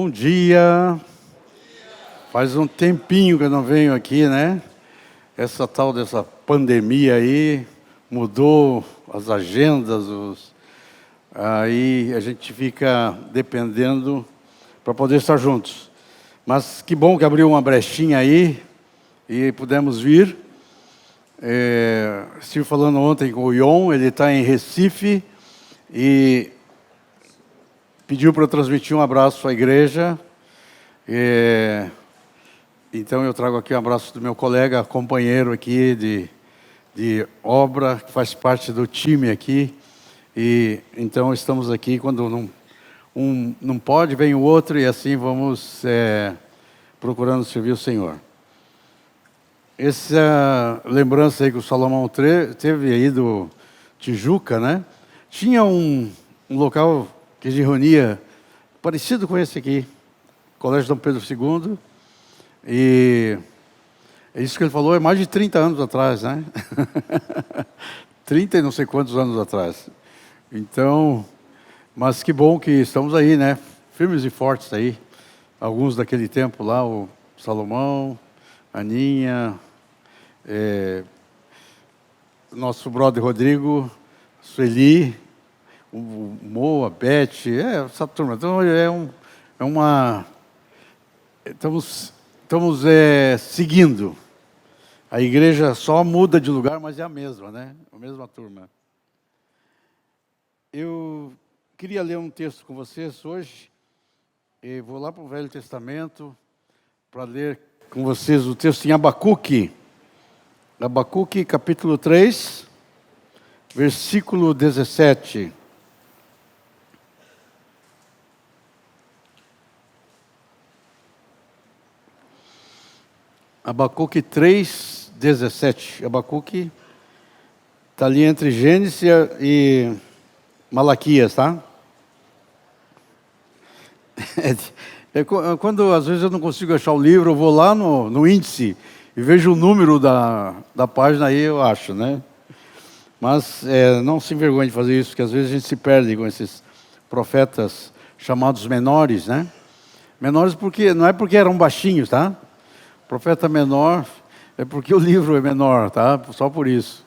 Bom dia. Faz um tempinho que eu não venho aqui, né? Essa tal dessa pandemia aí mudou as agendas, aí a gente fica dependendo para poder estar juntos. Mas que bom que abriu uma brechinha aí e pudemos vir. Estive falando ontem com o Ion, ele está em Recife e pediu para eu transmitir um abraço à igreja. Então eu trago aqui um abraço do meu colega, companheiro aqui de obra, que faz parte do time aqui. E então estamos aqui, quando um não pode, vem o outro, e assim vamos procurando servir o Senhor. Essa lembrança aí que o Salomão teve aí do Tijuca, né? Tinha um local que se reunia parecido com esse aqui, Colégio Dom Pedro II, e isso que ele falou é mais de 30 anos atrás, né? 30 e não sei quantos anos atrás. Então, mas que bom que estamos aí, né? Firmes e fortes aí. Alguns daquele tempo lá, o Salomão, a Aninha, nosso brother Rodrigo, Sueli, o Mo, a Beth, essa turma. Então estamos seguindo. A igreja só muda de lugar, mas é a mesma, né? A mesma turma. Eu queria ler um texto com vocês hoje. E vou lá para o Velho Testamento para ler com vocês o texto em Abacuque. Abacuque, capítulo 3, versículo 17. Abacuque 3, 17. Abacuque está ali entre Gênesis e Malaquias, tá? Quando às vezes eu não consigo achar o livro, eu vou lá no índice e vejo o número da página, aí eu acho, né? Mas não se envergonhe de fazer isso, porque às vezes a gente se perde com esses profetas chamados menores, né? Menores porque não é porque eram baixinhos, tá? Profeta menor é porque o livro é menor, tá? Só por isso.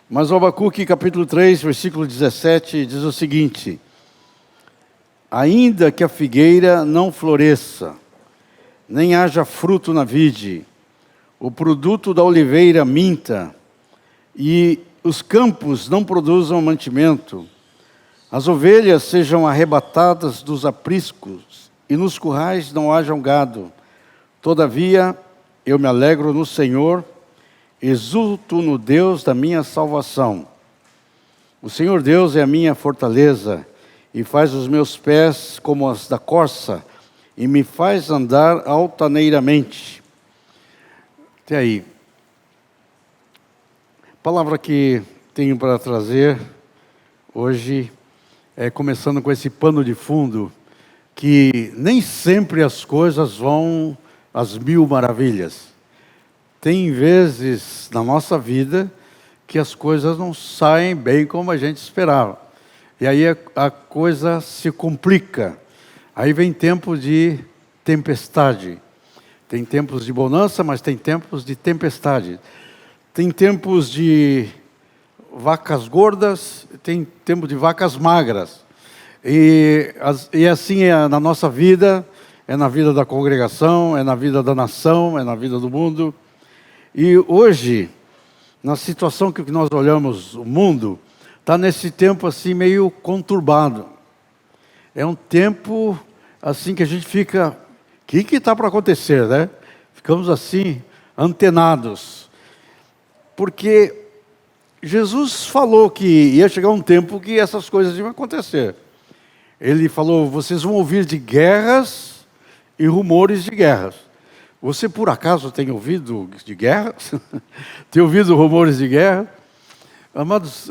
Mas o Abacuque, capítulo 3, versículo 17, diz o seguinte: ainda que a figueira não floresça, nem haja fruto na vide, o produto da oliveira minta, e os campos não produzam mantimento, as ovelhas sejam arrebatadas dos apriscos, e nos currais não hajam gado, todavia eu me alegro no Senhor, exulto no Deus da minha salvação. O Senhor Deus é a minha fortaleza, e faz os meus pés como as da corça, e me faz andar altaneiramente. Até aí. A palavra que tenho para trazer hoje começando com esse pano de fundo, que nem sempre as coisas vão às mil maravilhas. Tem vezes na nossa vida que as coisas não saem bem como a gente esperava. E aí a coisa se complica. Aí vem tempo de tempestade. Tem tempos de bonança, mas tem tempos de tempestade. Tem tempos de vacas gordas, tem tempo de vacas magras. E assim é na nossa vida, é na vida da congregação, é na vida da nação, é na vida do mundo. E hoje, na situação que nós olhamos o mundo, está nesse tempo assim meio conturbado. É um tempo assim que a gente fica, o que está para acontecer, né? Ficamos assim, antenados. Porque Jesus falou que ia chegar um tempo que essas coisas iam acontecer. Ele falou, vocês vão ouvir de guerras e rumores de guerras. Você por acaso tem ouvido de guerras? Tem ouvido rumores de guerra? Amados,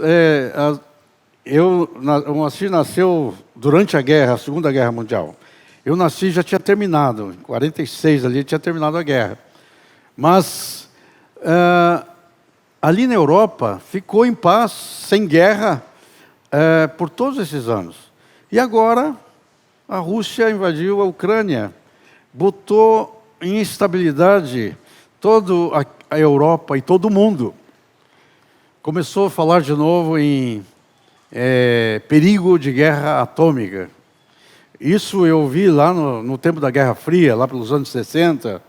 o Moacir nasceu durante a guerra, a Segunda Guerra Mundial. Eu nasci já tinha terminado, em 46 ali tinha terminado a guerra. Mas ali na Europa ficou em paz, sem guerra, por todos esses anos. E agora A Rússia invadiu a Ucrânia, botou em instabilidade toda a Europa e todo o mundo. Começou a falar de novo em perigo de guerra atômica. Isso eu vi lá no tempo da Guerra Fria, lá pelos anos 60,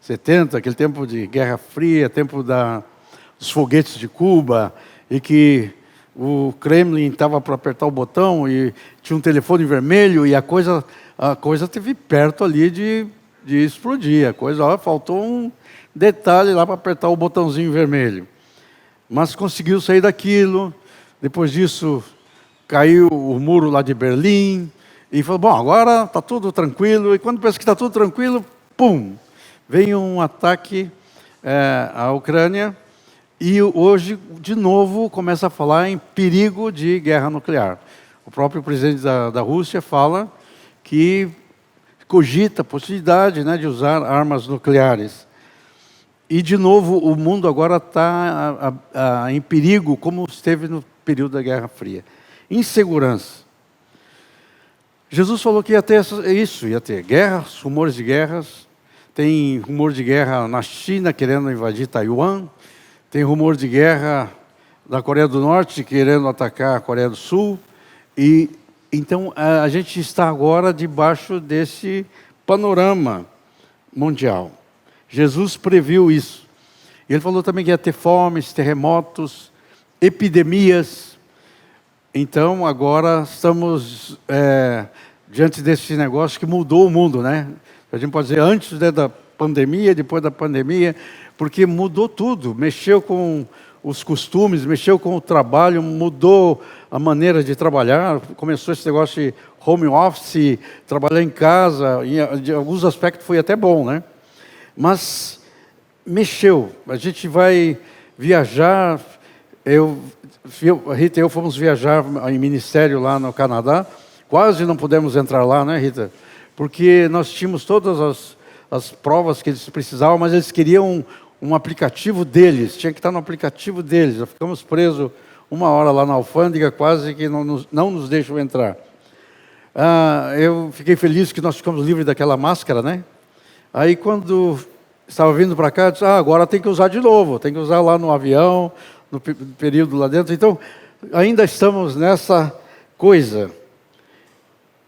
70, aquele tempo de Guerra Fria, tempo dos foguetes de Cuba, e que o Kremlin estava para apertar o botão e tinha um telefone vermelho e a coisa esteve perto ali de explodir. A coisa, faltou um detalhe lá para apertar o botãozinho vermelho. Mas conseguiu sair daquilo. Depois disso, caiu o muro lá de Berlim. E falou, bom, agora está tudo tranquilo. E quando pensa que está tudo tranquilo, pum! Vem um ataque à Ucrânia. E hoje, de novo, começa a falar em perigo de guerra nuclear. O próprio presidente da Rússia fala que cogita a possibilidade, né, de usar armas nucleares. E, de novo, o mundo agora está em perigo, como esteve no período da Guerra Fria. Insegurança. Jesus falou que ia ter isso, ia ter guerras, rumores de guerras. Tem rumor de guerra na China querendo invadir Taiwan. Tem rumor de guerra da Coreia do Norte querendo atacar a Coreia do Sul. E então a gente está agora debaixo desse panorama mundial. Jesus previu isso. Ele falou também que ia ter fomes, terremotos, epidemias. Então agora estamos diante desse negócio que mudou o mundo, né? A gente pode dizer antes da pandemia, depois da pandemia, porque mudou tudo, mexeu com os costumes, mexeu com o trabalho, mudou a maneira de trabalhar, começou esse negócio de home office, trabalhar em casa, em alguns aspectos foi até bom, né? Mas mexeu, a gente vai viajar, a Rita e eu fomos viajar em ministério lá no Canadá, quase não pudemos entrar lá, né, Rita? Porque nós tínhamos todas as provas que eles precisavam, mas eles queriam um aplicativo deles, tinha que estar no aplicativo deles. Nós ficamos presos 1 hora lá na alfândega, quase que não nos deixam entrar. Eu fiquei feliz que nós ficamos livres daquela máscara, né? Aí quando estava vindo para cá, eu disse, agora tem que usar de novo, tem que usar lá no avião, no período lá dentro. Então, ainda estamos nessa coisa.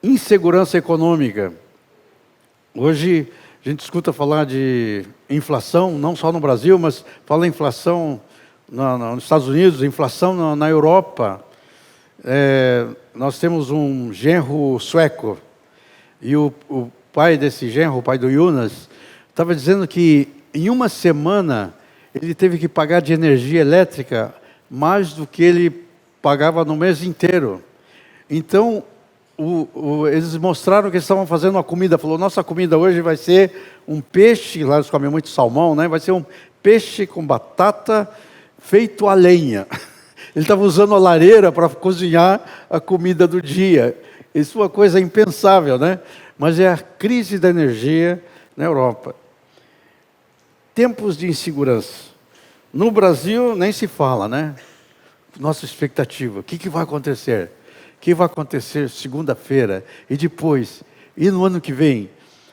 Insegurança econômica. Hoje a gente escuta falar de inflação, não só no Brasil, mas fala em inflação nos Estados Unidos, inflação na Europa. Nós temos um genro sueco, e o pai desse genro, o pai do Jonas, estava dizendo que em uma semana ele teve que pagar de energia elétrica mais do que ele pagava no mês inteiro. Então, eles mostraram que eles estavam fazendo uma comida. Falou, nossa comida hoje vai ser um peixe, lá eles comem muito salmão, né? Vai ser um peixe com batata feito a lenha. Ele estava usando a lareira para cozinhar a comida do dia. Isso é uma coisa impensável, né? Mas é a crise da energia na Europa. Tempos de insegurança. No Brasil nem se fala, né? Nossa expectativa, o que vai acontecer? O que vai acontecer segunda-feira e depois? E no ano que vem?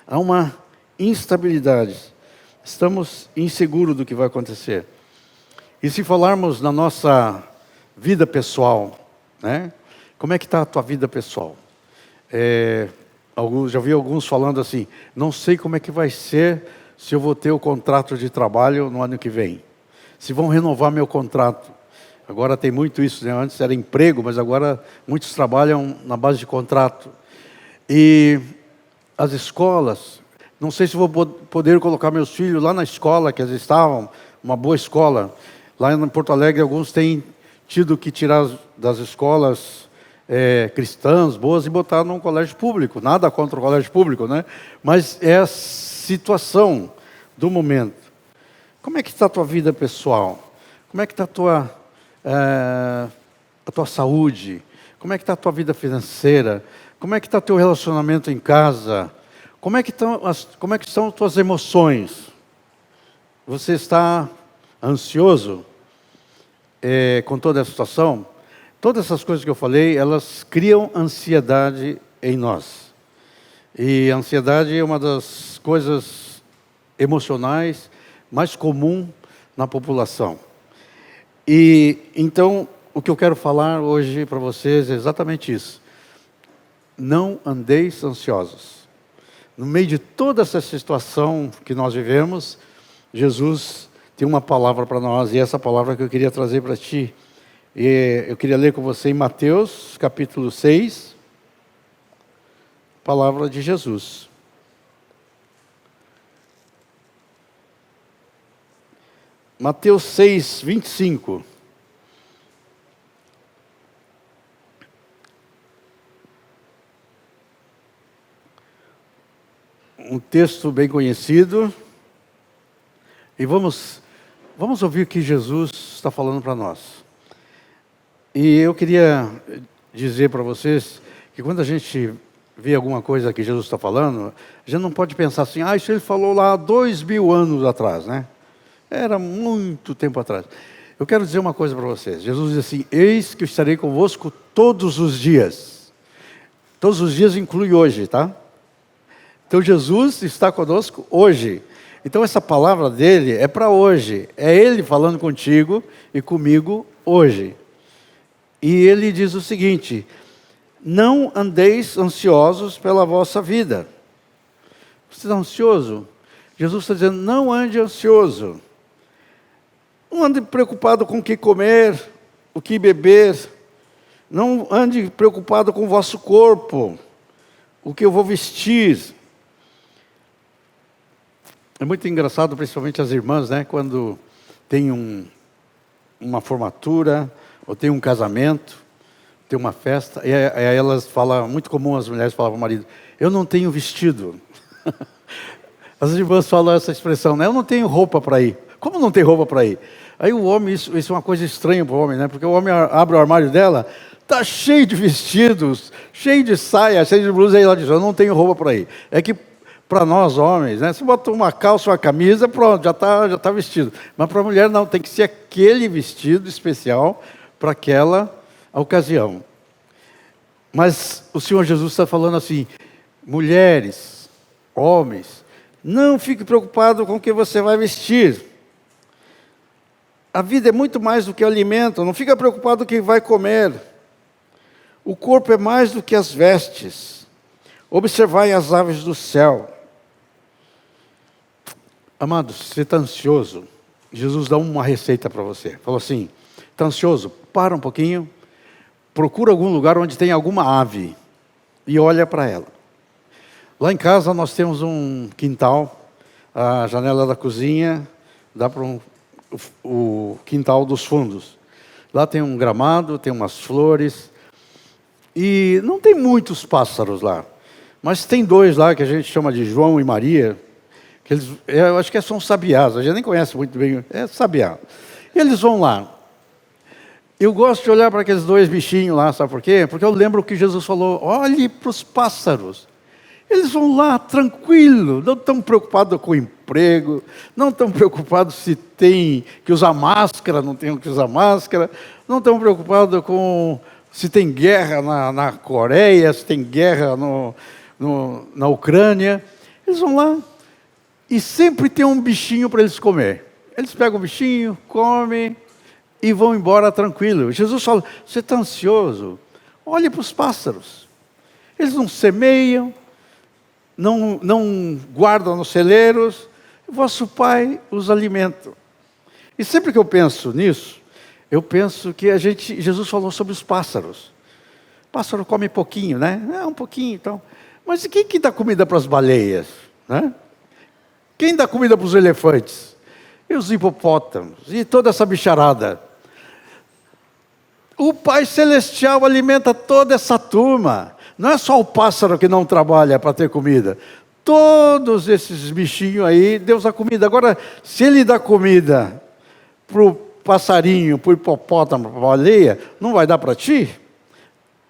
Há uma instabilidade. Estamos inseguros do que vai acontecer. E se falarmos na nossa vida pessoal, né? Como é que está a tua vida pessoal? Já vi alguns falando assim, não sei como é que vai ser se eu vou ter o contrato de trabalho no ano que vem. Se vão renovar meu contrato. Agora tem muito isso, né? Antes era emprego, mas agora muitos trabalham na base de contrato. E as escolas, não sei se vou poder colocar meus filhos lá na escola que eles estavam, uma boa escola. Lá em Porto Alegre, alguns têm tido que tirar das escolas cristãs, boas, e botar num colégio público. Nada contra o colégio público, né? Mas é a situação do momento. Como é que está a tua vida pessoal? Como é que está a tua saúde? Como é que está a tua vida financeira? Como é que está o teu relacionamento em casa? Como é que estão as tuas emoções? Você está ansioso com toda a situação? Todas essas coisas que eu falei, elas criam ansiedade em nós. E a ansiedade é uma das coisas emocionais mais comum na população. E então, o que eu quero falar hoje para vocês é exatamente isso. Não andeis ansiosos. No meio de toda essa situação que nós vivemos, Jesus tem uma palavra para nós, e essa palavra que eu queria trazer para ti. E eu queria ler com você em Mateus, capítulo 6, palavra de Jesus. Mateus 6, 25. Um texto bem conhecido. E vamos ouvir o que Jesus está falando para nós. E eu queria dizer para vocês que quando a gente vê alguma coisa que Jesus está falando, a gente não pode pensar assim, isso ele falou lá há 2000 anos atrás, né? Era muito tempo atrás. Eu quero dizer uma coisa para vocês. Jesus diz assim, eis que eu estarei convosco todos os dias. Todos os dias inclui hoje, tá? Então Jesus está conosco hoje. Então essa palavra dele é para hoje. É ele falando contigo e comigo hoje. E ele diz o seguinte, não andeis ansiosos pela vossa vida. Você está ansioso? Jesus está dizendo, não ande ansioso. Não ande preocupado com o que comer, o que beber. Não ande preocupado com o vosso corpo, o que eu vou vestir. É muito engraçado, principalmente as irmãs, né? Quando tem uma formatura, ou tem um casamento, tem uma festa, e aí elas falam, muito comum as mulheres falam para o marido, eu não tenho vestido. As irmãs falam essa expressão, né? Eu não tenho roupa para ir. Como não tem roupa para ir? Aí o homem, isso é uma coisa estranha para o homem, né? Porque o homem abre o armário dela, está cheio de vestidos, cheio de saia, cheio de blusa, e ela diz, eu não tenho roupa para ir. É que para nós homens, né? Você bota uma calça, uma camisa, pronto, já tá vestido. Mas para a mulher não, tem que ser aquele vestido especial para aquela ocasião. Mas o Senhor Jesus está falando assim, mulheres, homens, não fique preocupado com o que você vai vestir. A vida é muito mais do que alimento, não fica preocupado com o que vai comer. O corpo é mais do que as vestes. Observai as aves do céu. Amados, você está ansioso? Jesus dá uma receita para você. Falou assim, está ansioso? Para um pouquinho, procura algum lugar onde tem alguma ave e olha para ela. Lá em casa nós temos um quintal, a janela da cozinha dá para o quintal dos fundos. Lá tem um gramado, tem umas flores e não tem muitos pássaros lá, mas tem dois lá que a gente chama de João e Maria, que eu acho que são sabiás, a gente nem conhece muito bem, é sabiá. E eles vão lá. Eu gosto de olhar para aqueles dois bichinhos lá, sabe por quê? Porque eu lembro que Jesus falou, olhe para os pássaros. Eles vão lá tranquilo, não estão preocupados com o emprego, não estão preocupados se tem que usar máscara, não tem que usar máscara, não estão preocupados com se tem guerra na Coreia, se tem guerra na Ucrânia. Eles vão lá e sempre tem um bichinho para eles comer. Eles pegam o bichinho, comem e vão embora tranquilo. Jesus fala, você está ansioso? Olhe para os pássaros. Eles não semeiam, não guardam nos celeiros, vosso Pai os alimenta. E sempre que eu penso nisso, eu penso que Jesus falou sobre os pássaros. O pássaro come pouquinho, né? Um pouquinho, então. Mas quem que dá comida para as baleias? Né? Quem dá comida para os elefantes? E os hipopótamos? E toda essa bicharada? O Pai Celestial alimenta toda essa turma. Não é só o pássaro que não trabalha para ter comida. Todos esses bichinhos aí, Deus dá comida. Agora, se Ele dá comida para o passarinho, para o hipopótamo, para a baleia, não vai dar para ti?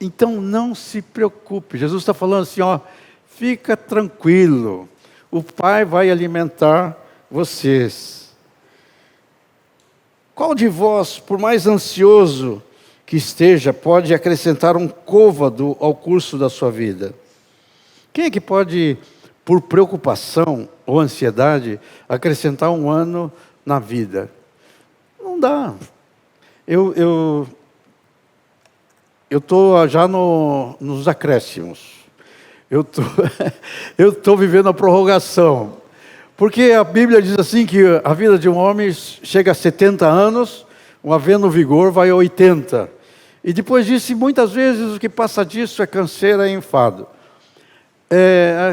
Então não se preocupe. Jesus está falando assim, fica tranquilo. O Pai vai alimentar vocês. Qual de vós, por mais ansioso que esteja, pode acrescentar um côvado ao curso da sua vida? Quem é que pode, por preocupação ou ansiedade, acrescentar um ano na vida? Não dá. Eu estou já nos acréscimos. Eu tô vivendo a prorrogação. Porque a Bíblia diz assim que a vida de um homem chega a 70 anos, havendo vigor vai a 80. E depois disso, muitas vezes o que passa disso é canseira e enfado.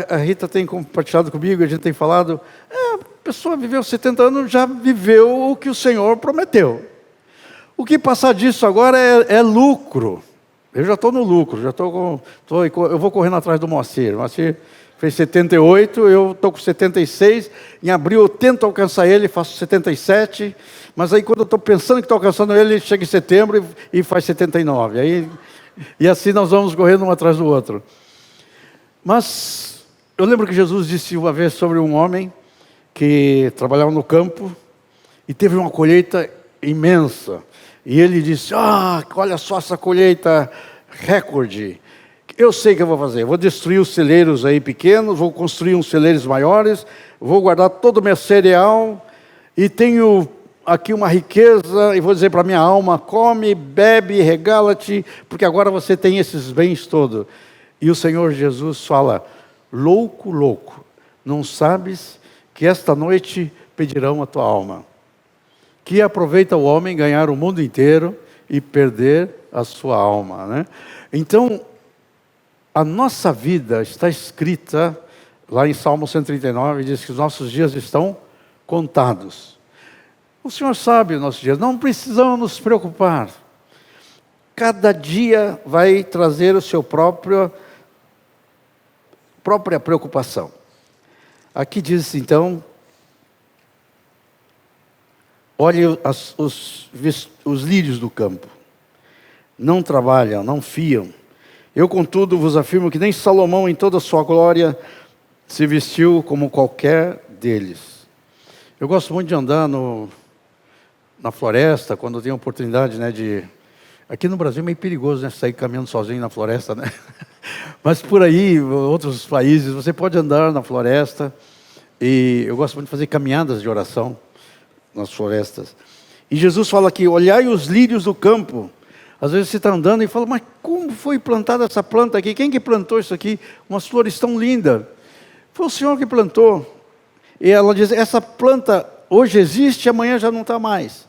A Rita tem compartilhado comigo, a gente tem falado, a pessoa viveu 70 anos, já viveu o que o Senhor prometeu. O que passar disso agora é lucro. Eu já estou no lucro, eu vou correndo atrás do Moacir. O Moacir fez 78, eu estou com 76. Em abril eu tento alcançar ele, faço 77. Mas aí quando eu estou pensando que estou alcançando ele chega em setembro e faz 79. E assim nós vamos correndo um atrás do outro. Mas eu lembro que Jesus disse uma vez sobre um homem que trabalhava no campo e teve uma colheita imensa. E ele disse, olha só essa colheita recorde. Eu sei o que eu vou fazer. Vou destruir os celeiros aí pequenos, vou construir uns celeiros maiores, vou guardar todo o meu cereal e tenho aqui uma riqueza e vou dizer para minha alma, come, bebe, regala-te, porque agora você tem esses bens todos. E o Senhor Jesus fala, louco, louco, não sabes que esta noite pedirão a tua alma? Que aproveita o homem ganhar o mundo inteiro e perder a sua alma, né? Então, a nossa vida está escrita lá em Salmo 139, diz que os nossos dias estão contados. O Senhor sabe os nossos dias, não precisamos nos preocupar. Cada dia vai trazer o seu própria preocupação. Aqui diz então, olhe os lírios do campo, não trabalham, não fiam. Eu, contudo, vos afirmo que nem Salomão, em toda a sua glória, se vestiu como qualquer deles. Eu gosto muito de andar na floresta, quando eu tenho a oportunidade, né, de... Aqui no Brasil é meio perigoso, né, sair caminhando sozinho na floresta, né? Mas por aí, outros países, você pode andar na floresta. E eu gosto muito de fazer caminhadas de oração nas florestas. E Jesus fala aqui, olhai os lírios do campo. Às vezes você está andando e fala, mas como foi plantada essa planta aqui? Quem que plantou isso aqui? Umas flores tão lindas. Foi o Senhor que plantou. E ela diz, essa planta hoje existe, amanhã já não está mais.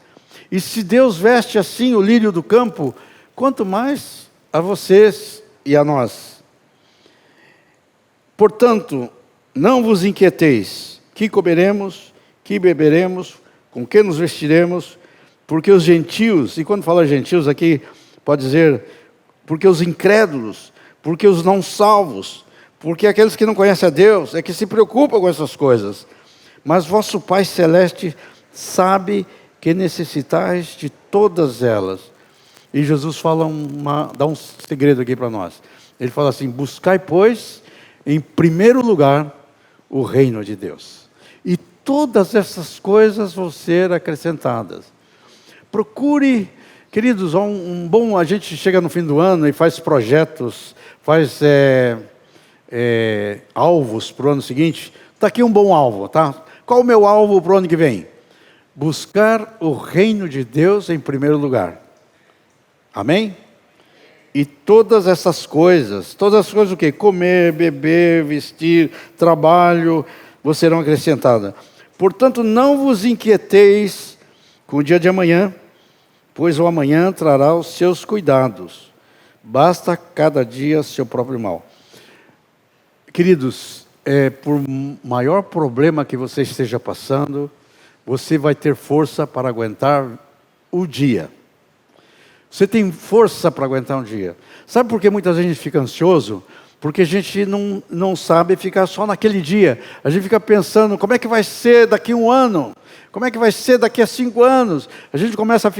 E se Deus veste assim o lírio do campo, quanto mais a vocês e a nós. Portanto, não vos inquieteis, que comeremos, que beberemos, com que nos vestiremos, porque os gentios, e quando fala gentios aqui, pode dizer, porque os incrédulos, porque os não salvos, porque aqueles que não conhecem a Deus, é que se preocupam com essas coisas. Mas vosso Pai Celeste sabe que necessitais de todas elas. E Jesus fala dá um segredo aqui para nós. Ele fala assim, buscai, pois, em primeiro lugar, o reino de Deus. E todas essas coisas vão ser acrescentadas. Procure, queridos, a gente chega no fim do ano e faz projetos, faz alvos para o ano seguinte. Está aqui um bom alvo, tá? Qual o meu alvo para o ano que vem? Buscar o reino de Deus em primeiro lugar. Amém? E todas essas coisas o quê? Comer, beber, vestir, trabalho, vos serão acrescentadas. Portanto, não vos inquieteis com o dia de amanhã, pois o amanhã trará os seus cuidados. Basta cada dia seu próprio mal. Queridos, por maior problema que você esteja passando, você vai ter força para aguentar o dia. Você tem força para aguentar um dia. Sabe por que muitas vezes a gente fica ansioso? Porque a gente não sabe ficar só naquele dia. A gente fica pensando, como é que vai ser daqui a um ano? Como é que vai ser daqui a 5 anos? A gente começa a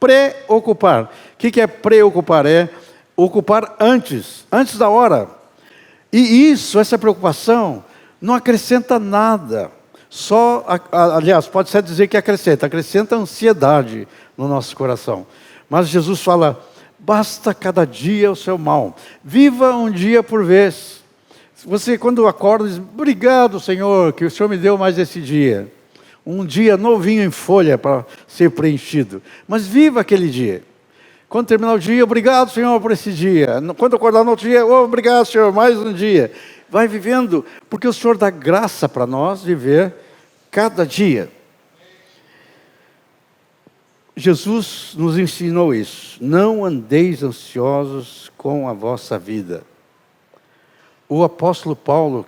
preocupar. O que é preocupar? É ocupar antes da hora. E essa preocupação, não acrescenta nada. Aliás, pode-se dizer que acrescenta ansiedade no nosso coração. Mas Jesus fala, basta cada dia o seu mal. Viva um dia por vez. Você, quando acorda, diz: obrigado, Senhor, que o Senhor me deu mais esse dia. Um dia novinho em folha para ser preenchido. Mas viva aquele dia. Quando terminar o dia, obrigado, Senhor, por esse dia. Quando acordar no outro dia, obrigado, Senhor, mais um dia. Vai vivendo, porque o Senhor dá graça para nós viver cada dia. Jesus nos ensinou isso. Não andeis ansiosos com a vossa vida. O apóstolo Paulo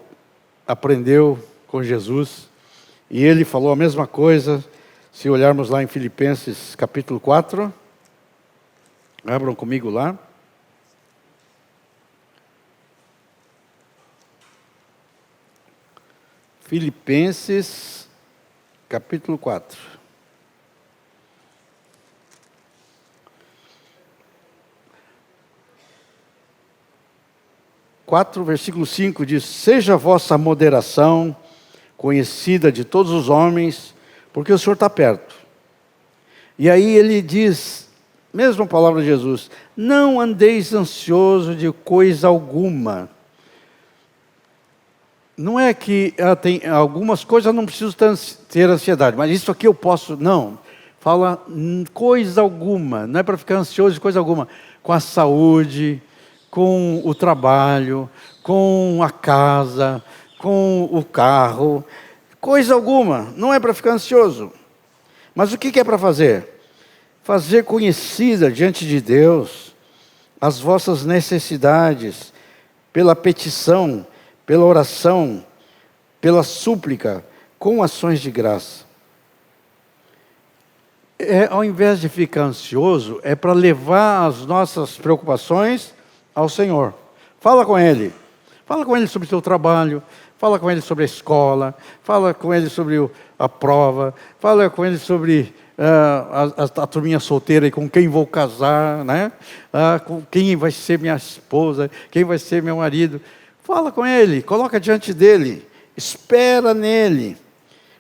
aprendeu com Jesus e ele falou a mesma coisa. Se olharmos lá em Filipenses capítulo 4, abram comigo lá. Filipenses capítulo 4. 4, versículo 5 diz: seja a vossa moderação conhecida de todos os homens, porque o Senhor está perto. E aí ele diz, mesma palavra de Jesus: não andeis ansioso de coisa alguma. Não é que tem algumas coisas, eu não preciso ter ansiedade, mas isso aqui eu posso. Não, fala coisa alguma, não é para ficar ansioso de coisa alguma. Com a saúde, com o trabalho, com a casa, com o carro, coisa alguma, não é para ficar ansioso. Mas o que é para fazer? Fazer conhecida diante de Deus as vossas necessidades, pela petição, pela oração, pela súplica, com ações de graça. Ao invés de ficar ansioso, é para levar as nossas preocupações ao Senhor. Fala com Ele. Fala com Ele sobre o seu trabalho. Fala com Ele sobre a escola. Fala com Ele sobre a prova. Fala com Ele sobre a turminha solteira e com quem vou casar, né? Com quem vai ser minha esposa, quem vai ser meu marido. Fala com Ele, coloca diante dEle, espera nele.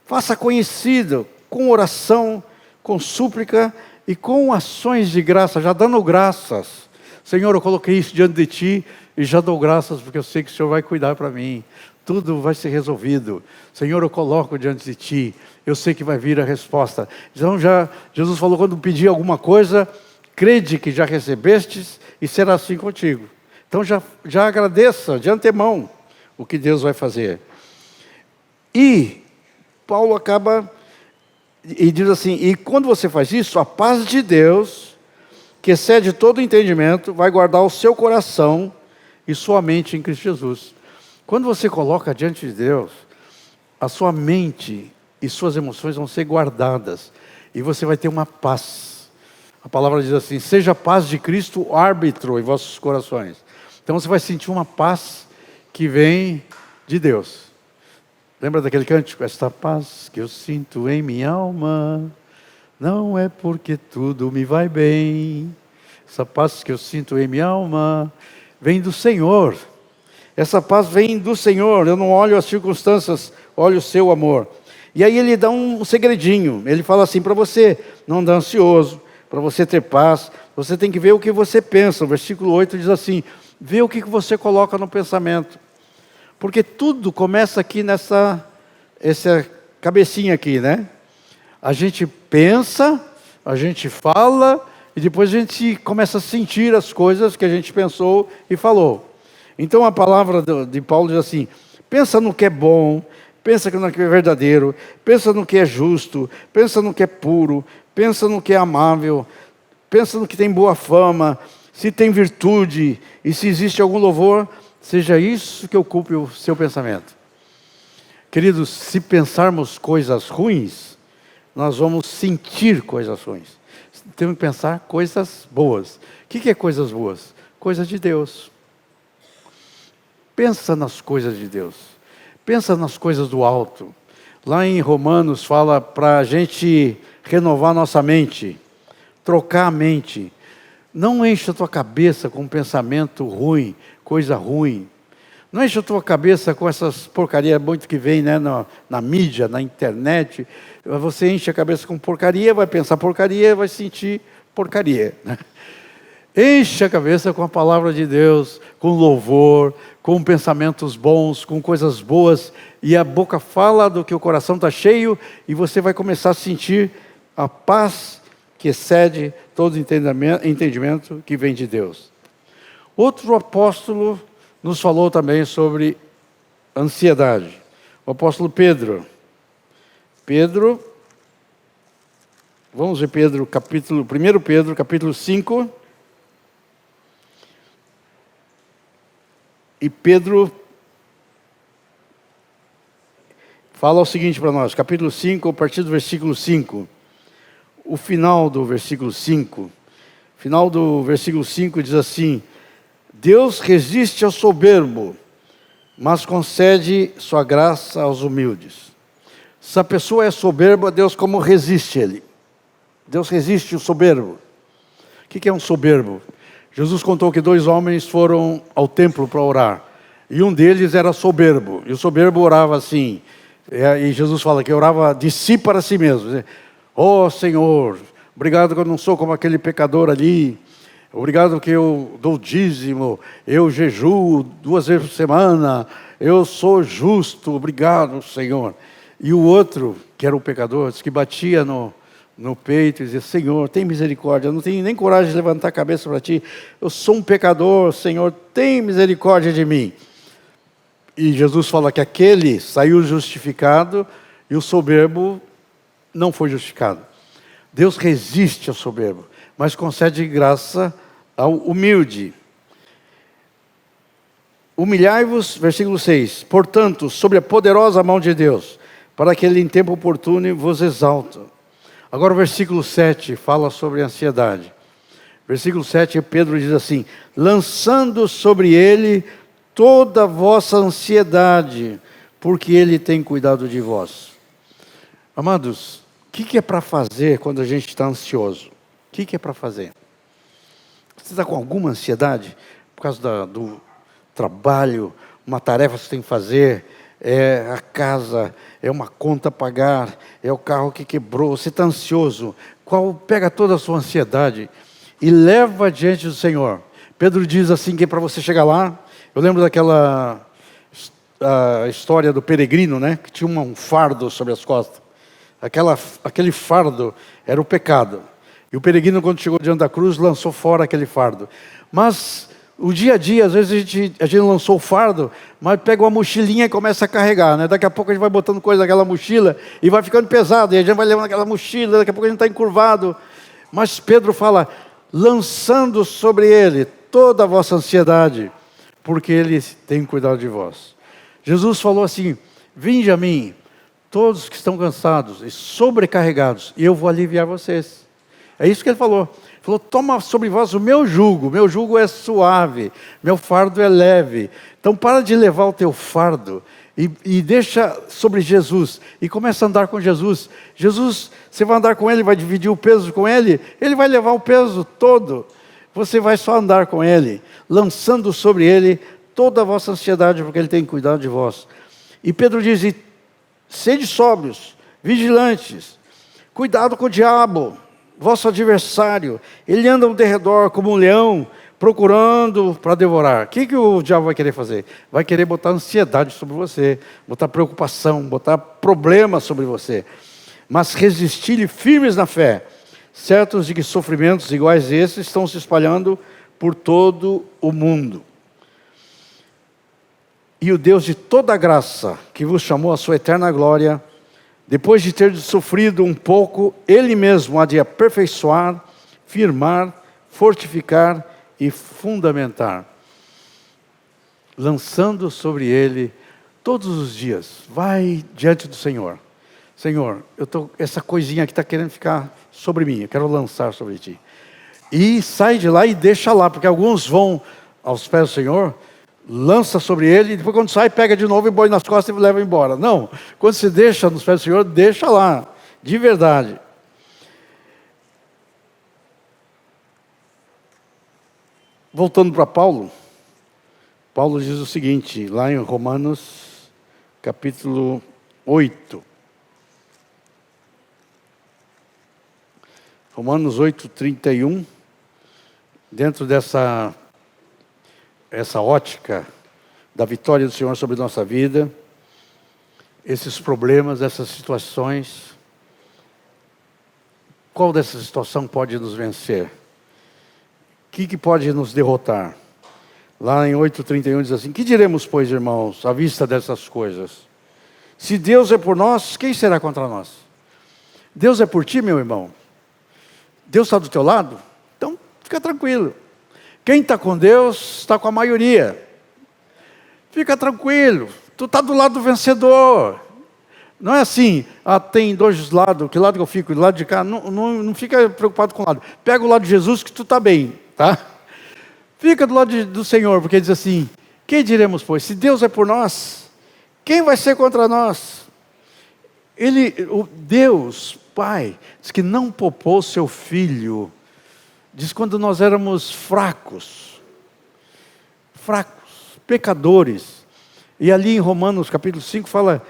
Faça conhecido com oração, com súplica e com ações de graça, já dando graças. Senhor, eu coloquei isso diante de Ti e já dou graças porque eu sei que o Senhor vai cuidar para mim. Tudo vai ser resolvido. Senhor, eu coloco diante de Ti. Eu sei que vai vir a resposta. Então Jesus falou, quando pedir alguma coisa, crede que já recebestes e será assim contigo. Então já agradeça de antemão o que Deus vai fazer. E Paulo acaba e diz assim: e quando você faz isso, a paz de Deus, que excede todo entendimento, vai guardar o seu coração e sua mente em Cristo Jesus. Quando você coloca diante de Deus, a sua mente e suas emoções vão ser guardadas. E você vai ter uma paz. A palavra diz assim: seja a paz de Cristo o árbitro em vossos corações. Então você vai sentir uma paz que vem de Deus. Lembra daquele cântico? Esta paz que eu sinto em minha alma, não é porque tudo me vai bem. Essa paz que eu sinto em minha alma vem do Senhor. Essa paz vem do Senhor. Eu não olho as circunstâncias, olho o seu amor. E aí ele dá um segredinho. Ele fala assim para você não andar ansioso, para você ter paz. Você tem que ver o que você pensa. O versículo 8 diz assim: vê o que você coloca no pensamento. Porque tudo começa aqui essa cabecinha aqui, né? A gente pensa, a gente fala, e depois a gente começa a sentir as coisas que a gente pensou e falou. Então a palavra de Paulo diz assim: pensa no que é bom, pensa no que é verdadeiro, pensa no que é justo, pensa no que é puro, pensa no que é amável, pensa no que tem boa fama, se tem virtude e se existe algum louvor, seja isso que ocupe o seu pensamento. Queridos, se pensarmos coisas ruins, nós vamos sentir coisas ruins. Temos que pensar coisas boas. O que é coisas boas? Coisas de Deus. Pensa nas coisas de Deus. Pensa nas coisas do alto. Lá em Romanos fala para a gente renovar nossa mente, trocar a mente. Não encha a tua cabeça com um pensamento ruim, coisa ruim. Não enche a tua cabeça com essas porcarias muito que vem, né, na mídia, na internet. Você enche a cabeça com porcaria, vai pensar porcaria, vai sentir porcaria, né? Enche a cabeça com a palavra de Deus, com louvor, com pensamentos bons, com coisas boas, e a boca fala do que o coração está cheio, e você vai começar a sentir a paz que excede todo entendimento que vem de Deus. Outro apóstolo nos falou também sobre ansiedade. O apóstolo Pedro. Vamos ver Pedro, 1 Pedro, capítulo 5. E Pedro fala o seguinte para nós, capítulo 5, a partir do versículo 5. O final do versículo 5. Final do versículo 5 diz assim: Deus resiste ao soberbo, mas concede sua graça aos humildes. Se a pessoa é soberba, Deus como resiste ele? Deus resiste o soberbo. O que é um soberbo? Jesus contou que 2 homens foram ao templo para orar. E um deles era soberbo. E o soberbo orava assim. E Jesus fala que orava de si para si mesmo. Oh Senhor, obrigado que eu não sou como aquele pecador ali. Obrigado que eu dou dízimo. Eu jejuo 2 vezes por semana. Eu sou justo. Obrigado, Senhor. E o outro, que era o pecador, disse que batia no peito e dizia: Senhor, tem misericórdia, eu não tenho nem coragem de levantar a cabeça para ti, eu sou um pecador, Senhor, tem misericórdia de mim. E Jesus fala que aquele saiu justificado e o soberbo não foi justificado. Deus resiste ao soberbo, mas concede graça ao humilde. Humilhai-vos, versículo 6, portanto, sobre a poderosa mão de Deus, para que ele em tempo oportuno vos exalta. Agora o versículo 7 fala sobre a ansiedade. Versículo 7, Pedro diz assim: lançando sobre ele toda a vossa ansiedade, porque ele tem cuidado de vós. Amados, o que é para fazer quando a gente está ansioso? O que é para fazer? Você está com alguma ansiedade? Por causa do trabalho, uma tarefa que você tem que fazer, é a casa, é uma conta a pagar, é o carro que quebrou, você está ansioso. Pega toda a sua ansiedade e leva diante do Senhor. Pedro diz assim que para você chegar lá, eu lembro daquela história do peregrino, né, que tinha um fardo sobre as costas. Aquele fardo era o pecado. E o peregrino, quando chegou diante da cruz, lançou fora aquele fardo. Mas o dia a dia, às vezes a gente lançou o fardo, mas pega uma mochilinha e começa a carregar, né? Daqui a pouco a gente vai botando coisa naquela mochila e vai ficando pesado, e a gente vai levando aquela mochila, daqui a pouco a gente está encurvado. Mas Pedro fala: lançando sobre ele toda a vossa ansiedade, porque ele tem cuidado de vós. Jesus falou assim: vinde a mim, todos que estão cansados e sobrecarregados, e eu vou aliviar vocês. É isso que ele falou. Ele falou: toma sobre vós o meu jugo é suave, meu fardo é leve. Então para de levar o teu fardo e deixa sobre Jesus, e começa a andar com Jesus. Jesus, você vai andar com ele, vai dividir o peso com ele, ele vai levar o peso todo. Você vai só andar com ele, lançando sobre ele toda a vossa ansiedade, porque ele tem cuidado de vós. E Pedro diz: sede sóbrios, vigilantes, cuidado com o diabo, vosso adversário. Ele anda ao derredor como um leão, procurando para devorar. O que o diabo vai querer fazer? Vai querer botar ansiedade sobre você, botar preocupação, botar problemas sobre você. Mas resistir-lhe firmes na fé, certos de que sofrimentos iguais a esses estão se espalhando por todo o mundo. E o Deus de toda graça, que vos chamou à sua eterna glória, depois de ter sofrido um pouco, Ele mesmo há de aperfeiçoar, firmar, fortificar e fundamentar. Lançando sobre Ele todos os dias. Vai diante do Senhor. Senhor, essa coisinha aqui está querendo ficar sobre mim, eu quero lançar sobre Ti. E sai de lá e deixa lá, porque alguns vão aos pés do Senhor, lança sobre ele, e depois quando sai, pega de novo e põe nas costas e leva embora. Não, quando se deixa nos pés do Senhor, deixa lá, de verdade. Voltando para Paulo, Paulo diz o seguinte, lá em Romanos, capítulo 8. Romanos 8, 31. dentro dessa ótica da vitória do Senhor sobre nossa vida, esses problemas, essas situações, qual dessa situação pode nos vencer? O que pode nos derrotar? Lá em 8,31 diz assim: que diremos, pois, irmãos, à vista dessas coisas? Se Deus é por nós, quem será contra nós? Deus é por ti, meu irmão? Deus está do teu lado? Então, fica tranquilo. Quem está com Deus, está com a maioria. Fica tranquilo. Tu está do lado do vencedor. Não é assim, tem dois lados, que lado que eu fico? Do lado de cá? Não fica preocupado com o lado. Pega o lado de Jesus que tu está bem, tá? Fica do lado do Senhor, porque diz assim: quem diremos, pois? Se Deus é por nós, quem vai ser contra nós? O Deus, Pai, diz que não poupou seu Filho. Diz quando nós éramos fracos, pecadores. E ali em Romanos capítulo 5 fala: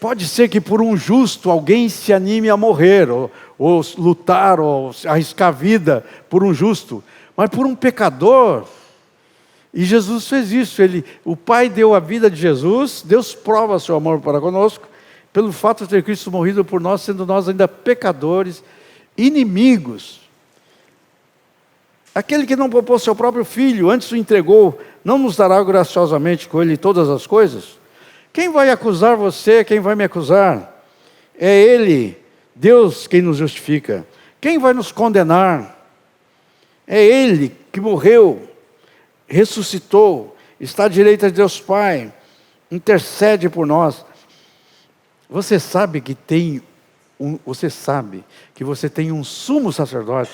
pode ser que por um justo alguém se anime a morrer, ou lutar, ou arriscar a vida por um justo. Mas por um pecador, e Jesus fez isso, o Pai deu a vida de Jesus, Deus prova seu amor para conosco, pelo fato de ter Cristo morrido por nós, sendo nós ainda pecadores, inimigos. Aquele que não poupou seu próprio Filho, antes o entregou, não nos dará graciosamente com Ele todas as coisas? Quem vai acusar você? Quem vai me acusar? É Ele, Deus, quem nos justifica. Quem vai nos condenar? É Ele que morreu, ressuscitou, está à direita de Deus Pai, intercede por nós. Você sabe que você tem um sumo sacerdote,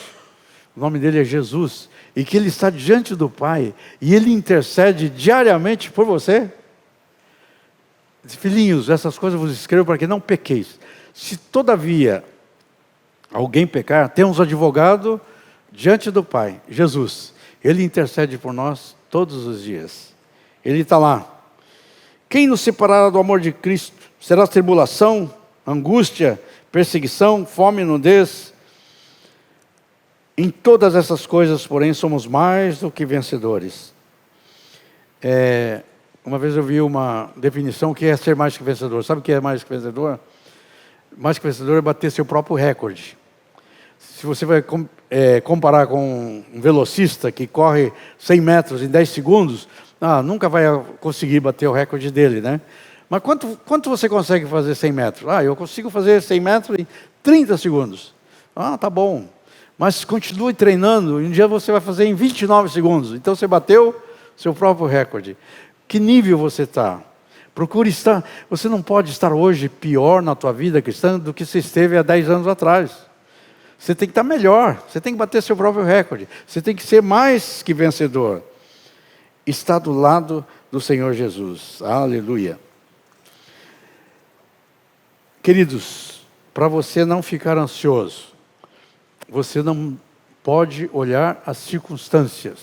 o nome dele é Jesus, e que ele está diante do Pai, e ele intercede diariamente por você? Filhinhos, essas coisas eu vos escrevo para que não pequeis. Se todavia alguém pecar, temos um advogado diante do Pai, Jesus. Ele intercede por nós todos os dias. Ele está lá. Quem nos separará do amor de Cristo? Será tribulação, angústia, perseguição, fome, nudez? Em todas essas coisas, porém, somos mais do que vencedores. Uma vez eu vi uma definição que é ser mais que vencedor. Sabe o que é mais que vencedor? Mais que vencedor é bater seu próprio recorde. Se você vai comparar com um velocista que corre 100 metros em 10 segundos, nunca vai conseguir bater o recorde dele, né? Mas quanto você consegue fazer 100 metros? Eu consigo fazer 100 metros em 30 segundos. Tá bom. Mas continue treinando, e um dia você vai fazer em 29 segundos. Então você bateu seu próprio recorde. Que nível você está? Procure estar. Você não pode estar hoje pior na tua vida cristã do que você esteve há 10 anos atrás. Você tem que estar melhor. Você tem que bater seu próprio recorde. Você tem que ser mais que vencedor. Está do lado do Senhor Jesus. Aleluia. Queridos, para você não ficar ansioso, você não pode olhar as circunstâncias.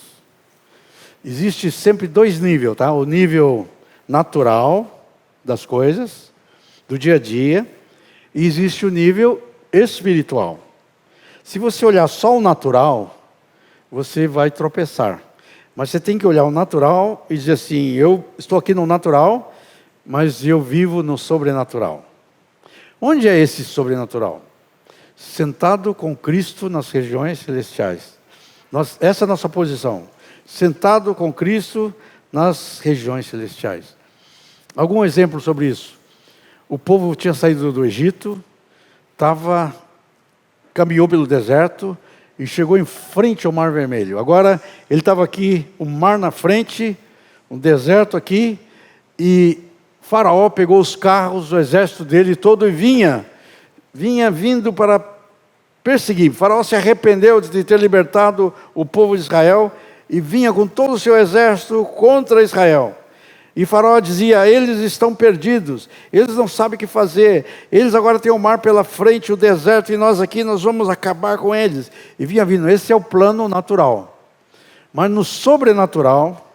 Existe sempre dois níveis, tá? O nível natural das coisas, do dia a dia, e existe o nível espiritual. Se você olhar só o natural, você vai tropeçar. Mas você tem que olhar o natural e dizer assim: eu estou aqui no natural, mas eu vivo no sobrenatural. Onde é esse sobrenatural? Sentado com Cristo nas regiões celestiais. Essa é a nossa posição. Sentado com Cristo nas regiões celestiais. Algum exemplo sobre isso? O povo tinha saído do Egito, caminhou pelo deserto e chegou em frente ao Mar Vermelho. Agora ele estava aqui, o mar na frente, um deserto aqui, e Faraó pegou os carros, o exército dele todo e vinha vindo para perseguir. Faraó se arrependeu de ter libertado o povo de Israel e vinha com todo o seu exército contra Israel. E Faraó dizia: eles estão perdidos, eles não sabem o que fazer, eles agora têm o mar pela frente, o deserto, e nós aqui, nós vamos acabar com eles. E vinha vindo, esse é o plano natural. Mas no sobrenatural,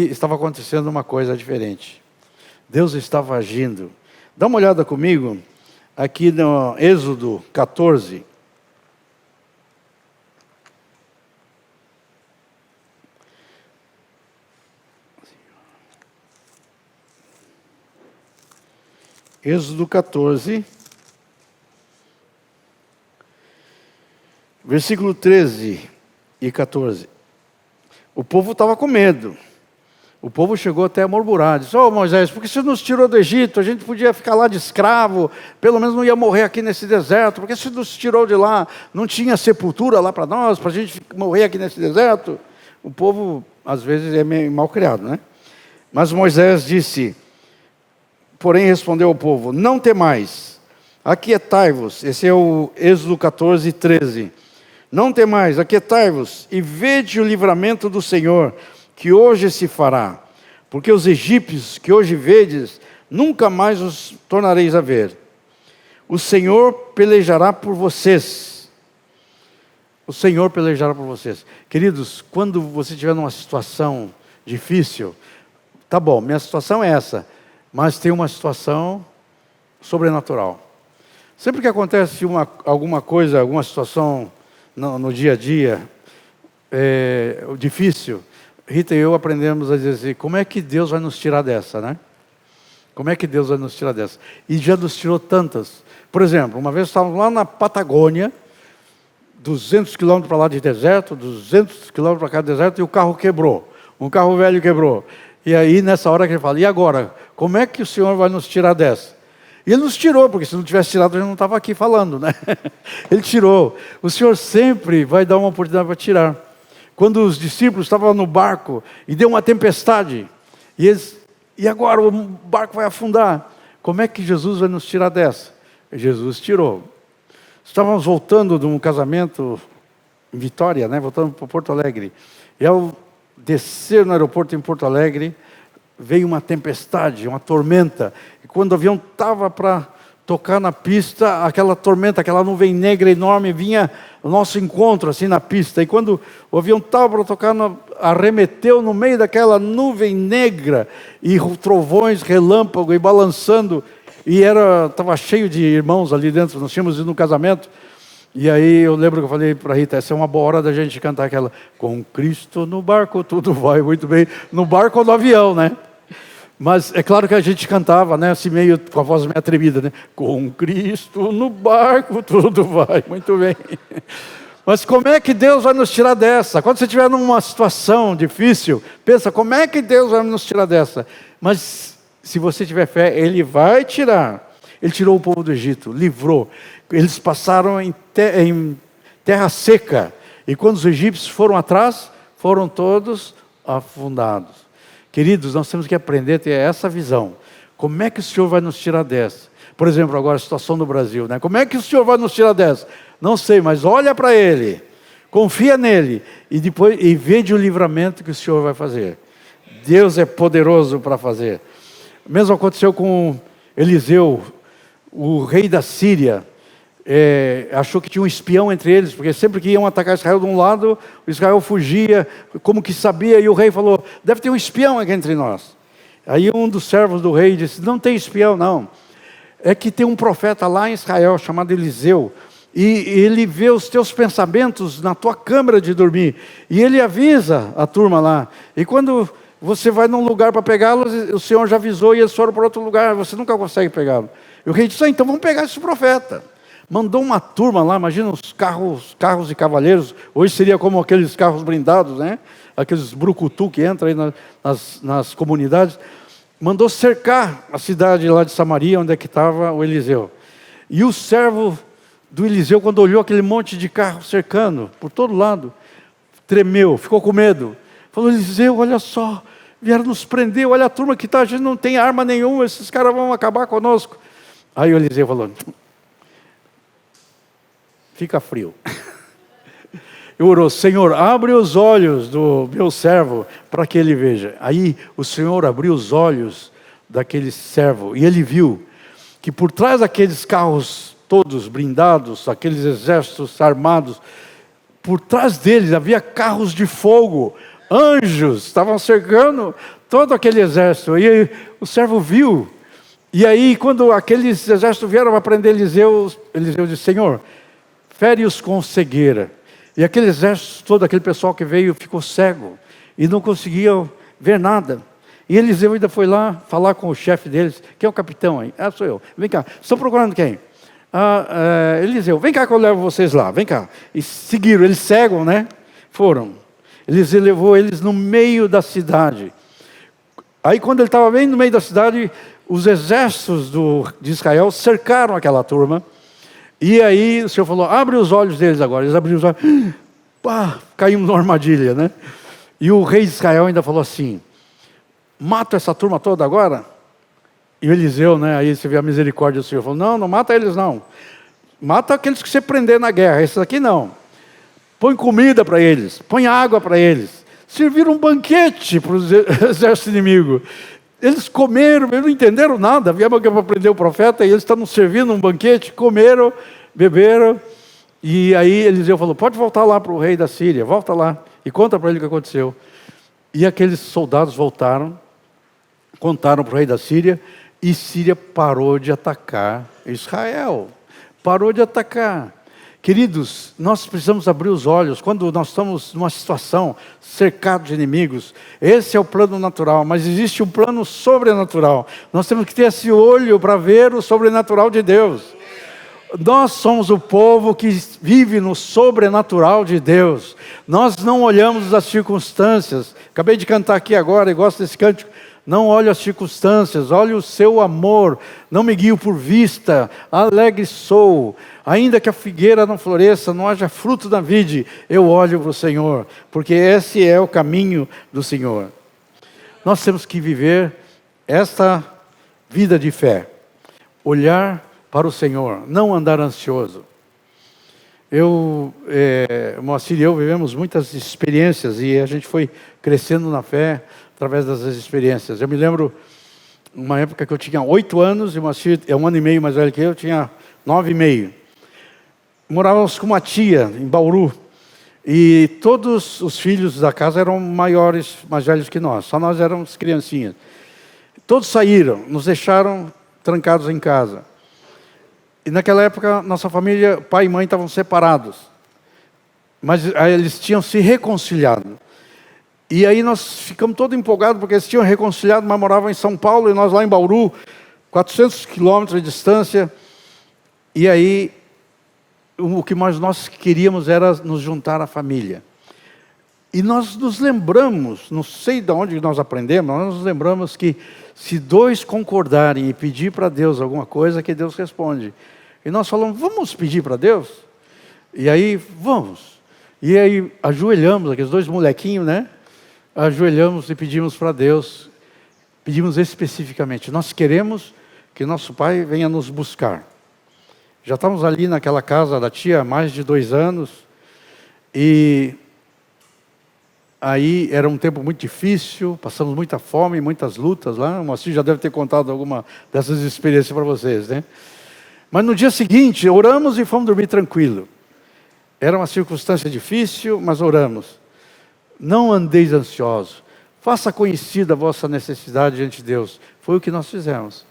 estava acontecendo uma coisa diferente. Deus estava agindo. Dá uma olhada comigo, aqui no Êxodo 14. Êxodo 14, versículo 13 e 14. O povo estava com medo. O povo chegou até a murmurar, disse: "Ô Moisés, por que você nos tirou do Egito? A gente podia ficar lá de escravo, pelo menos não ia morrer aqui nesse deserto. Por que você nos tirou de lá? Não tinha sepultura lá para nós, para a gente morrer aqui nesse deserto?" O povo, às vezes, é meio mal criado, né? Mas Moisés disse, porém respondeu ao povo: "Não temais, aquietai-vos." Esse é o Êxodo 14, 13. "Não temais, aquietai-vos, e vede o livramento do Senhor, que hoje se fará. Porque os egípcios que hoje vedes, nunca mais os tornareis a ver. O Senhor pelejará por vocês." O Senhor pelejará por vocês. Queridos, quando você estiver numa situação difícil, tá bom, minha situação é essa, mas tem uma situação sobrenatural. Sempre que acontece alguma coisa, alguma situação no dia a dia, difícil, Rita e eu aprendemos a dizer assim: como é que Deus vai nos tirar dessa, né? Como é que Deus vai nos tirar dessa? E já nos tirou tantas. Por exemplo, uma vez estávamos lá na Patagônia, 200 quilômetros para lá de deserto, 200 quilômetros para cá de deserto, e o carro quebrou. Um carro velho quebrou. E aí, nessa hora que ele fala: "E agora? Como é que o Senhor vai nos tirar dessa?" E Ele nos tirou, porque se não tivesse tirado, a gente não estava aqui falando, né? Ele tirou. O Senhor sempre vai dar uma oportunidade para tirar. Quando os discípulos estavam no barco e deu uma tempestade, e agora o barco vai afundar. Como é que Jesus vai nos tirar dessa? Jesus tirou. Estávamos voltando de um casamento em Vitória, né? Voltando para Porto Alegre. E ao descer no aeroporto em Porto Alegre, veio uma tempestade, uma tormenta. E quando o avião estava para tocar na pista, aquela tormenta, aquela nuvem negra enorme vinha ao nosso encontro, assim, na pista. E quando o avião estava para tocar, arremeteu no meio daquela nuvem negra, e trovões, relâmpago, e balançando. E estava cheio de irmãos ali dentro, nós tínhamos ido no casamento. E aí eu lembro que eu falei para a Rita: essa é uma boa hora da gente cantar aquela: "Com Cristo no barco tudo vai muito bem", no barco ou no avião, né? Mas é claro que a gente cantava, né, assim meio com a voz meio tremida, né? "Com Cristo no barco tudo vai muito bem." Mas como é que Deus vai nos tirar dessa? Quando você estiver numa situação difícil, pensa: como é que Deus vai nos tirar dessa? Mas se você tiver fé, Ele vai tirar. Ele tirou o povo do Egito, livrou. Eles passaram em terra seca. E quando os egípcios foram atrás, foram todos afundados. Queridos, nós temos que aprender a ter essa visão. Como é que o Senhor vai nos tirar dessa? Por exemplo, agora a situação do Brasil, né? Como é que o Senhor vai nos tirar dessa? Não sei, mas olha para Ele, confia nele, e depois vede o livramento que o Senhor vai fazer. Deus é poderoso para fazer. O mesmo aconteceu com Eliseu, o rei da Síria. Achou que tinha um espião entre eles, porque sempre que iam atacar Israel de um lado, o Israel fugia, como que sabia, e o rei falou: "Deve ter um espião aqui entre nós." Aí um dos servos do rei disse: "Não tem espião, não. É que tem um profeta lá em Israel, chamado Eliseu, e ele vê os teus pensamentos na tua câmara de dormir, e ele avisa a turma lá, e quando você vai num lugar para pegá-los, o Senhor já avisou, e eles foram para outro lugar, você nunca consegue pegá-lo." E o rei disse: "Então vamos pegar esse profeta." Mandou uma turma lá, imagina os carros e cavaleiros, hoje seria como aqueles carros blindados, né? Aqueles brucutu que entram aí nas comunidades. Mandou cercar a cidade lá de Samaria, onde é que estava o Eliseu. E o servo do Eliseu, quando olhou aquele monte de carro cercando, por todo lado, tremeu, ficou com medo. Falou: "Eliseu, olha só, vieram nos prender, olha a turma que está, a gente não tem arma nenhuma, esses caras vão acabar conosco." Aí o Eliseu falou: "Fica frio." Eu orou: "Senhor, abre os olhos do meu servo para que ele veja." Aí o Senhor abriu os olhos daquele servo, e ele viu que por trás daqueles carros todos blindados, aqueles exércitos armados, por trás deles havia carros de fogo, anjos estavam cercando todo aquele exército. E aí o servo viu. E aí, quando aqueles exércitos vieram para prender Eliseu, Eliseu disse: "Senhor, fere-os com cegueira." E aquele exército todo, aquele pessoal que veio, ficou cego e não conseguia ver nada. E Eliseu ainda foi lá falar com o chefe deles, que é o capitão aí. Ah, sou eu. Vem cá, estão procurando quem? Eliseu, vem cá que eu levo vocês lá, vem cá. E seguiram, eles cegam, né? Foram. Eliseu levou eles no meio da cidade. Aí quando ele estava bem no meio da cidade, os exércitos de Israel cercaram aquela turma. E aí o Senhor falou, abre os olhos deles agora. Eles abriram os olhos, pá, caímos numa armadilha, né? E o rei de Israel ainda falou assim, mata essa turma toda agora? E o Eliseu, né, aí você vê a misericórdia do Senhor, falou, não, não mata eles não. Mata aqueles que você prender na guerra, esses aqui não. Põe comida para eles, põe água para eles. Serviram um banquete para o exército inimigo. Eles comeram, eles não entenderam nada. Vieram para prender o profeta e eles estavam servindo um banquete, comeram, beberam. E aí Eliseu falou, pode voltar lá para o rei da Síria, volta lá e conta para ele o que aconteceu. E aqueles soldados voltaram, contaram para o rei da Síria, e Síria parou de atacar Israel. Parou de atacar. Queridos, nós precisamos abrir os olhos quando nós estamos numa situação cercado de inimigos. Esse é o plano natural, mas existe um plano sobrenatural. Nós temos que ter esse olho para ver o sobrenatural de Deus. Nós somos o povo que vive no sobrenatural de Deus. Nós não olhamos as circunstâncias. Acabei de cantar aqui agora e gosto desse cântico. Não olho as circunstâncias, olho o seu amor. Não me guio por vista, alegre sou. Ainda que a figueira não floresça, não haja fruto na vide, eu olho para o Senhor, porque esse é o caminho do Senhor. Nós temos que viver esta vida de fé. Olhar para o Senhor, não andar ansioso. Moacir e eu vivemos muitas experiências e a gente foi crescendo na fé através dessas experiências. Eu me lembro uma época que eu tinha 8 anos e o Moacir é 1 ano e meio mais velho que eu tinha 9,5. Morávamos com uma tia em Bauru e todos os filhos da casa eram mais velhos que nós, só nós éramos criancinhas. Todos saíram, nos deixaram trancados em casa. E naquela época, nossa família, pai e mãe estavam separados. Mas aí eles tinham se reconciliado. E aí nós ficamos todos empolgados, porque eles tinham reconciliado, mas moravam em São Paulo, e nós lá em Bauru, 400 quilômetros de distância. E aí, o que nós queríamos era nos juntar à família. E nós nos lembramos, não sei de onde nós aprendemos, nós nos lembramos que se 2 concordarem e pedir para Deus alguma coisa, que Deus responde. E nós falamos, vamos pedir para Deus? E aí, vamos. E aí, ajoelhamos, aqueles 2 molequinhos, né? Ajoelhamos e pedimos para Deus, pedimos especificamente, nós queremos que nosso pai venha nos buscar. Já estávamos ali naquela casa da tia há mais de 2 anos, e aí era um tempo muito difícil, passamos muita fome, muitas lutas lá. O Moacir já deve ter contado alguma dessas experiências para vocês, né? Mas no dia seguinte, oramos e fomos dormir tranquilo. Era uma circunstância difícil, mas oramos. Não andeis ansiosos, faça conhecida a vossa necessidade diante de Deus. Foi o que nós fizemos.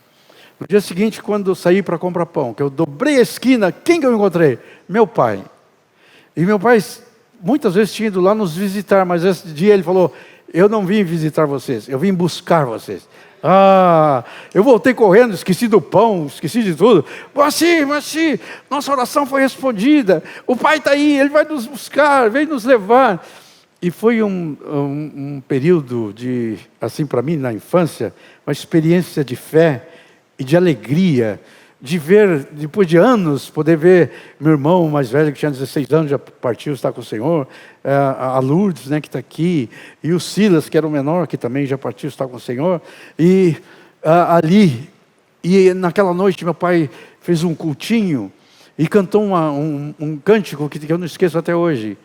No dia seguinte, quando eu saí para comprar pão, que eu dobrei a esquina, quem que eu encontrei? Meu pai. E meu pai muitas vezes tinha ido lá nos visitar, mas esse dia ele falou, eu não vim visitar vocês, eu vim buscar vocês. Eu voltei correndo, esqueci do pão, esqueci de tudo. Moacir, nossa oração foi respondida. O pai está aí, ele vai nos buscar, vem nos levar. E foi um período de, assim para mim, na infância, uma experiência de fé e de alegria, de ver, depois de anos, poder ver meu irmão mais velho, que tinha 16 anos, já partiu, está com o Senhor, a Lourdes, né, que está aqui, e o Silas, que era o menor, que também já partiu, está com o Senhor, e ali, e naquela noite meu pai fez um cultinho, e cantou um cântico que eu não esqueço até hoje.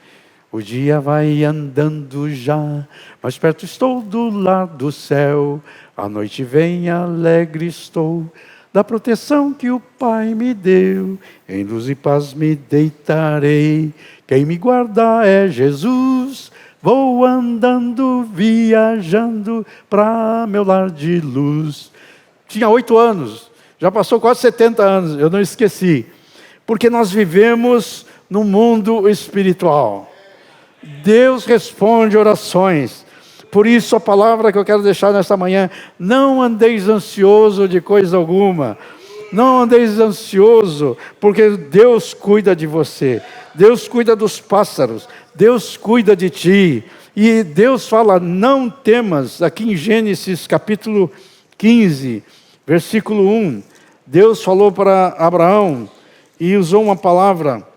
O dia vai andando já, mais perto estou do lar do céu, a noite vem alegre estou, da proteção que o Pai me deu, em luz e paz me deitarei, quem me guarda é Jesus, vou andando, viajando para meu lar de luz. Tinha 8 anos, já passou quase 70 anos, eu não esqueci, porque nós vivemos no mundo espiritual. Deus responde orações. Por isso a palavra que eu quero deixar nesta manhã: não andeis ansioso de coisa alguma. Não andeis ansioso, porque Deus cuida de você. Deus cuida dos pássaros. Deus cuida de ti. E Deus fala: não temas. Aqui em Gênesis capítulo 15, versículo 1. Deus falou para Abraão e usou uma palavra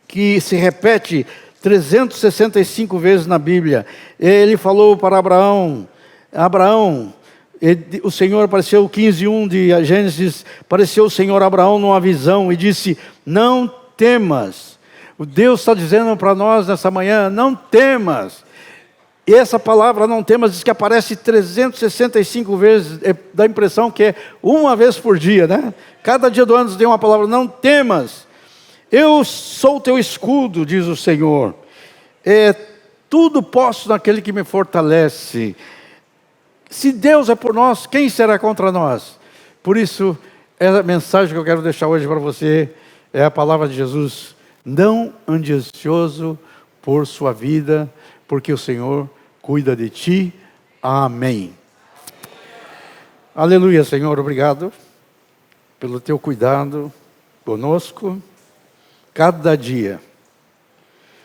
que se repete 365 vezes na Bíblia. Ele falou para Abraão: Abraão, o Senhor apareceu, 15:1 de Gênesis, apareceu o Senhor a Abraão numa visão e disse: não temas. O Deus está dizendo para nós nessa manhã: não temas. E essa palavra não temas diz que aparece 365 vezes, dá a impressão que é uma vez por dia, né? Cada dia do ano tem uma palavra: não temas. Eu sou o teu escudo, diz o Senhor. Tudo posso naquele que me fortalece. Se Deus é por nós, quem será contra nós? Por isso, a mensagem que eu quero deixar hoje para você é a palavra de Jesus: não ande ansioso por sua vida, porque o Senhor cuida de ti. Amém. Aleluia, Senhor, obrigado pelo teu cuidado conosco. Cada dia,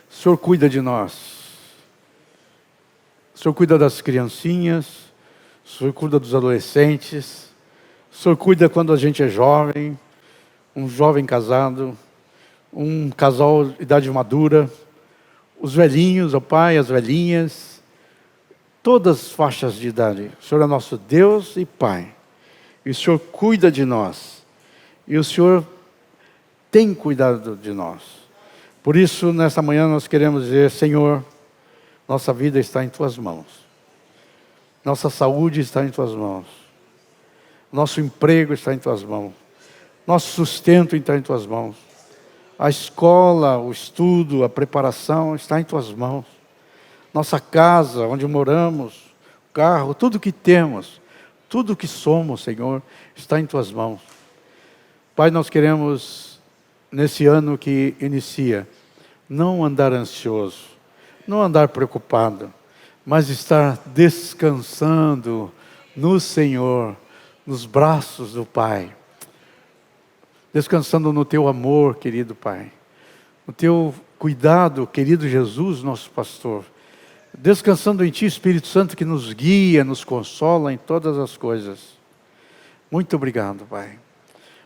o Senhor cuida de nós. O Senhor cuida das criancinhas, o Senhor cuida dos adolescentes, o Senhor cuida quando a gente é jovem, um jovem casado, um casal de idade madura, os velhinhos, ó Pai, as velhinhas, todas as faixas de idade. O Senhor é nosso Deus e Pai, e o Senhor cuida de nós, e o Senhor tem cuidado de nós. Por isso, nesta manhã nós queremos dizer: Senhor, nossa vida está em Tuas mãos, nossa saúde está em Tuas mãos, nosso emprego está em Tuas mãos, nosso sustento está em Tuas mãos, a escola, o estudo, a preparação está em Tuas mãos, nossa casa, onde moramos, o carro, tudo que temos, tudo que somos, Senhor, está em Tuas mãos. Pai, nós queremos, nesse ano que inicia, não andar ansioso, não andar preocupado, mas estar descansando no Senhor, nos braços do Pai, descansando no Teu amor, querido Pai, no Teu cuidado, querido Jesus, nosso pastor, descansando em Ti, Espírito Santo, que nos guia, nos consola em todas as coisas. Muito obrigado, Pai.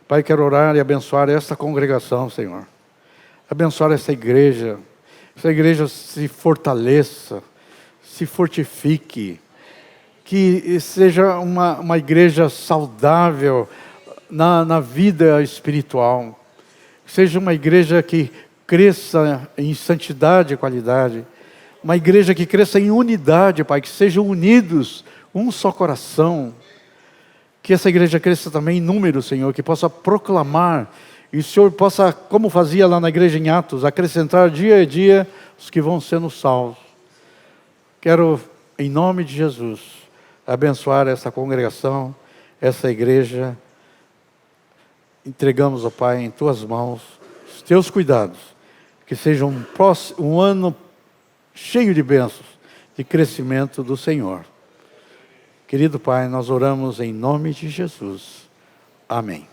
Pai, quero orar e abençoar esta congregação, Senhor. Abençoar essa igreja se fortaleça, se fortifique, que seja uma igreja saudável na vida espiritual, seja uma igreja que cresça em santidade e qualidade, uma igreja que cresça em unidade, Pai, que sejam unidos, um só coração, que essa igreja cresça também em número, Senhor, que possa proclamar, e o Senhor possa, como fazia lá na igreja em Atos, acrescentar dia a dia os que vão sendo salvos. Quero, em nome de Jesus, abençoar essa congregação, essa igreja. Entregamos, ó Pai, em Tuas mãos os Teus cuidados, que seja um ano cheio de bênçãos, de crescimento do Senhor. Querido Pai, nós oramos em nome de Jesus. Amém.